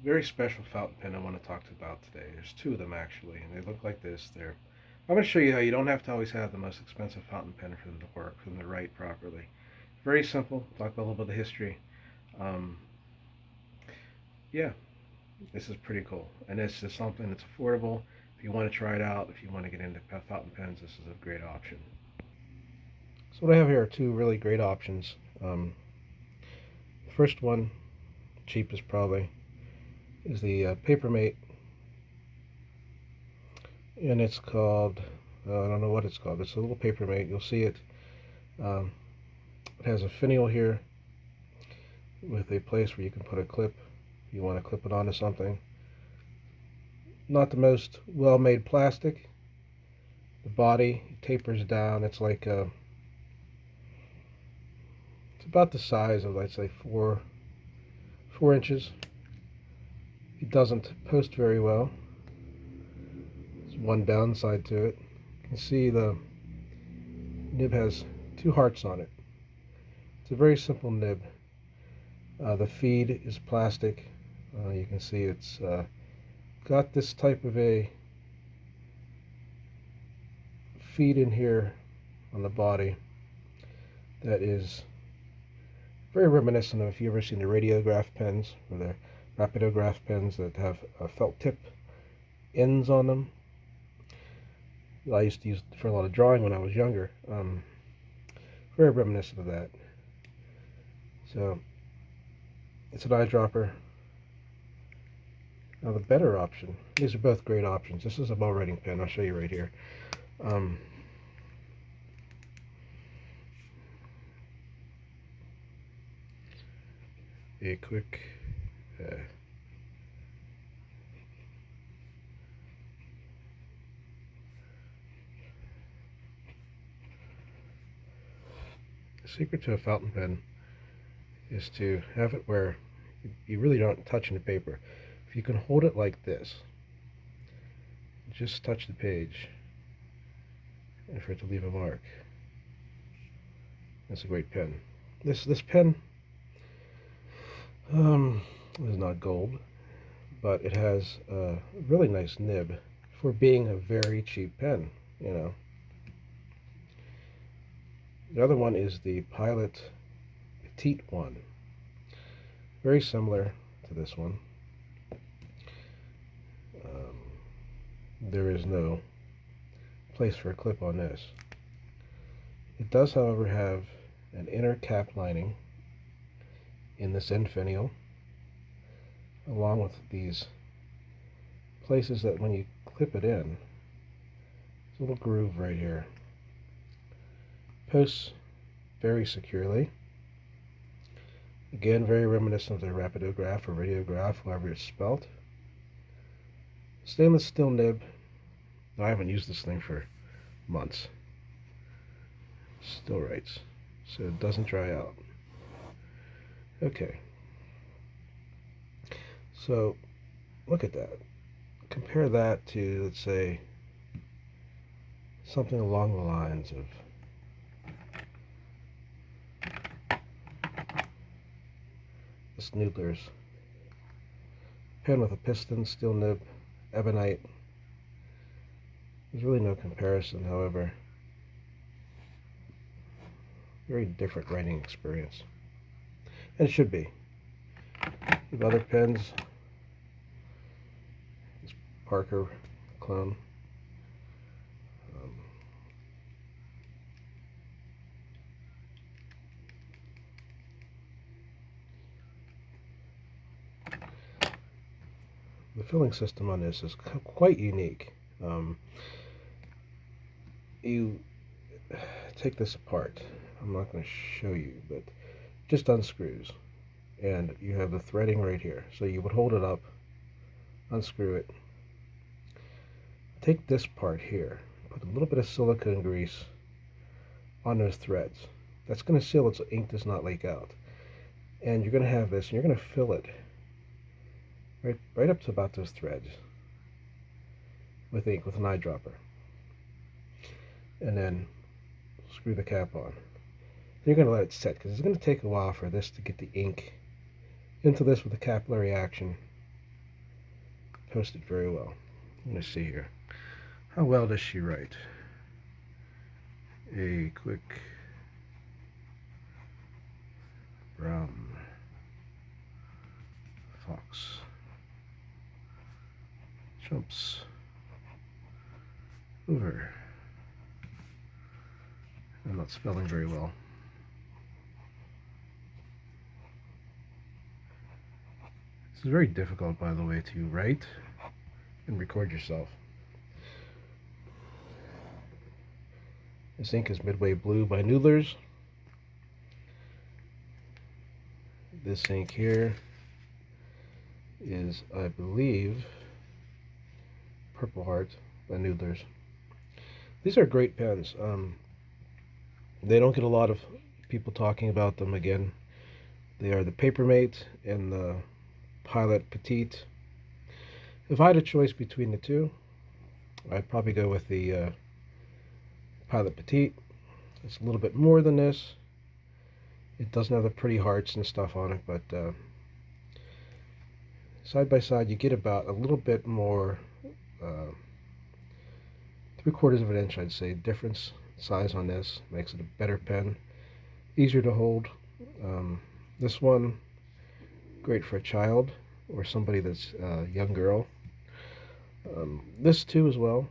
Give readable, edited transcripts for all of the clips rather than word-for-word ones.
very special fountain pen I want to talk about today. There's two of them actually, and they look like this. I'm going to show you how you don't have to always have the most expensive fountain pen for them to work, for them to write properly. Very simple. Talk about a little bit of the history. Um, yeah, this is pretty cool, and this is something that's affordable. If you want to try it out, if you want to get into fountain pens, this is a great option. So what I have here are two really great options. The first one, cheapest probably, is the Papermate, and it's called, I don't know what it's called. It's a little Papermate. You'll see it. Um, it has a finial here with a place where you can put a clip. If you want to clip it onto something. Not the most well-made plastic. The body tapers down. It's about the size of, let's say, 4 inches. It doesn't post very well. There's one downside to it. You can see the nib has two hearts on it. It's a very simple nib. The feed is plastic. You can see it's got this type of a feed in here on the body that is very reminiscent of, if you've ever seen the radiograph pens or the rapidograph pens that have felt tip ends on them. I used to use it for a lot of drawing when I was younger. Very reminiscent of that. So it's an eyedropper. Now the better option, these are both great options. This is a ball writing pen. I'll show you right here. Um, a quick the secret to a fountain pen is to have it where you really don't touch the paper. If you can hold it like this, just touch the page, and for it to leave a mark. That's a great pen. This pen is not gold, but it has a really nice nib for being a very cheap pen. You know. The other one is the Pilot Petit one. Very similar to this one. There is no place for a clip on this. It does, however, have an inner cap lining in this end finial, along with these places that when you clip it in, there's a little groove right here. Posts very securely. Again, very reminiscent of the rapidograph or radiograph, however it's spelt. Stainless steel nib. I haven't used this thing for months. Still writes, so it doesn't dry out. Okay. So, look at that. Compare that to, let's say, something along the lines of this Noodler's pen with a piston, steel nib, ebonite. There's really no comparison, however. Very different writing experience. And it should be. You have other pens. This Parker clone. The filling system on this is quite unique. You take this apart. I'm not going to show you, but just unscrews. And you have the threading right here. So you would hold it up, unscrew it, take this part here, put a little bit of silicone grease on those threads. That's going to seal it so ink does not leak out. And you're going to have this, and you're going to fill it right up to about those threads with ink, with an eyedropper. And then screw the cap on. You're going to let it set because it's going to take a while for this to get the ink into this with the capillary action posted very well. I'm going to see here. How well does she write? A quick brown fox jumps over. I'm not spelling very well. This is very difficult, by the way, to write and record yourself. This ink is Midway Blue by Noodler's. This ink here is, I believe, Purple Heart by Noodler's. These are great pens. They don't get a lot of people talking about them again. They are the Papermate and the Pilot Petit. If I had a choice between the two, I'd probably go with the Pilot Petit. It's a little bit more than this. It doesn't have the pretty hearts and stuff on it, but side by side you get about a little bit more, 3/4 of an inch, I'd say, difference size on this. Makes it a better pen, easier to hold. This one, great for a child or somebody that's a young girl. This too as well,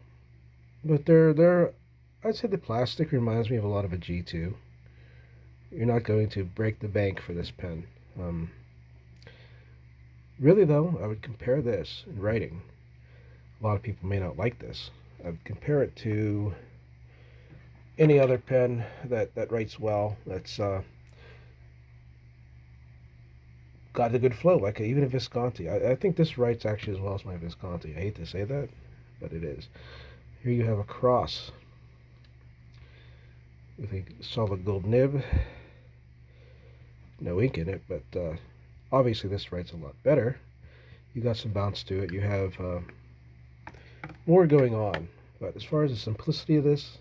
but they're I'd say the plastic reminds me of a lot of a G2. You're not going to break the bank for this pen. Really though, I would compare this in writing. A lot of people may not like this. I would compare it to any other pen that writes well, that's got a good flow, like even a Visconti. I think this writes actually as well as my Visconti. I hate to say that, but it is. Here you have a cross with a solid gold nib. No ink in it, but obviously this writes a lot better. You got some bounce to it. You have more going on. But as far as the simplicity of this,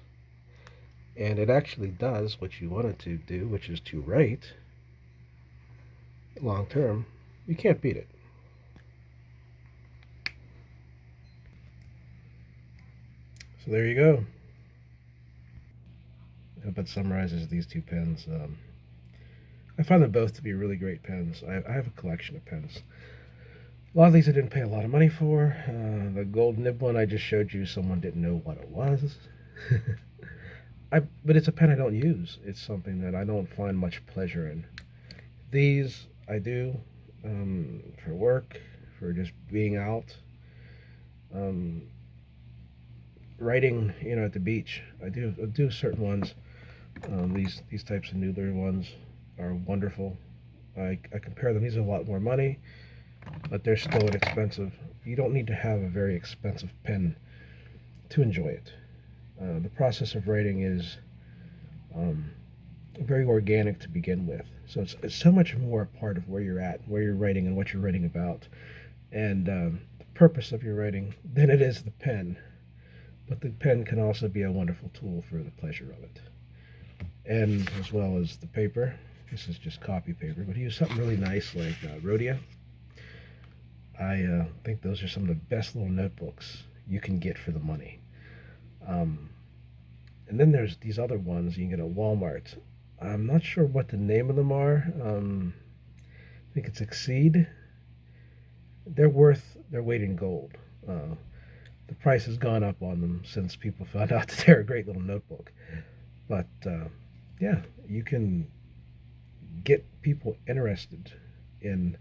and it actually does what you want it to do, which is to write long term, you can't beat it. So there you go. I hope it summarizes these two pens. I find them both to be really great pens. I have a collection of pens. A lot of these I didn't pay a lot of money for. The gold nib one I just showed you, someone didn't know what it was. But it's a pen I don't use. It's something that I don't find much pleasure in. These I do for work, for just being out. Writing, at the beach. I do certain ones. These types of Noodler ones are wonderful. I compare them. These are a lot more money, but they're still inexpensive. You don't need to have a very expensive pen to enjoy it. The process of writing is very organic to begin with. So it's so much more a part of where you're at, where you're writing, and what you're writing about, and the purpose of your writing than it is the pen. But the pen can also be a wonderful tool for the pleasure of it. And as well as the paper. This is just copy paper, but use something really nice like Rhodia. I think those are some of the best little notebooks you can get for the money. And then there's these other ones you can get at Walmart. I'm not sure what the name of them are. I think it's Exceed. They're worth their weight in gold. The price has gone up on them since people found out that they're a great little notebook. But yeah, you can get people interested in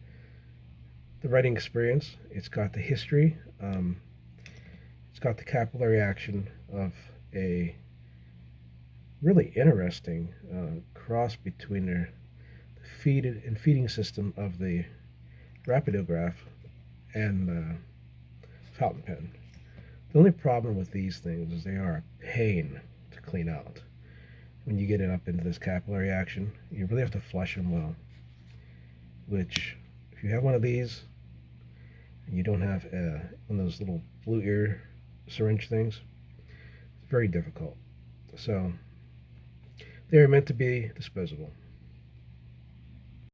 the writing experience. It's got the history. It's got the capillary action of a really interesting cross between the feeding system of the rapidograph and the fountain pen. The only problem with these things is they are a pain to clean out. When you get it up into this capillary action, you really have to flush them well. Which, if you have one of these, and you don't have one of those little blue ear syringe things, it's very difficult. So, they are meant to be disposable.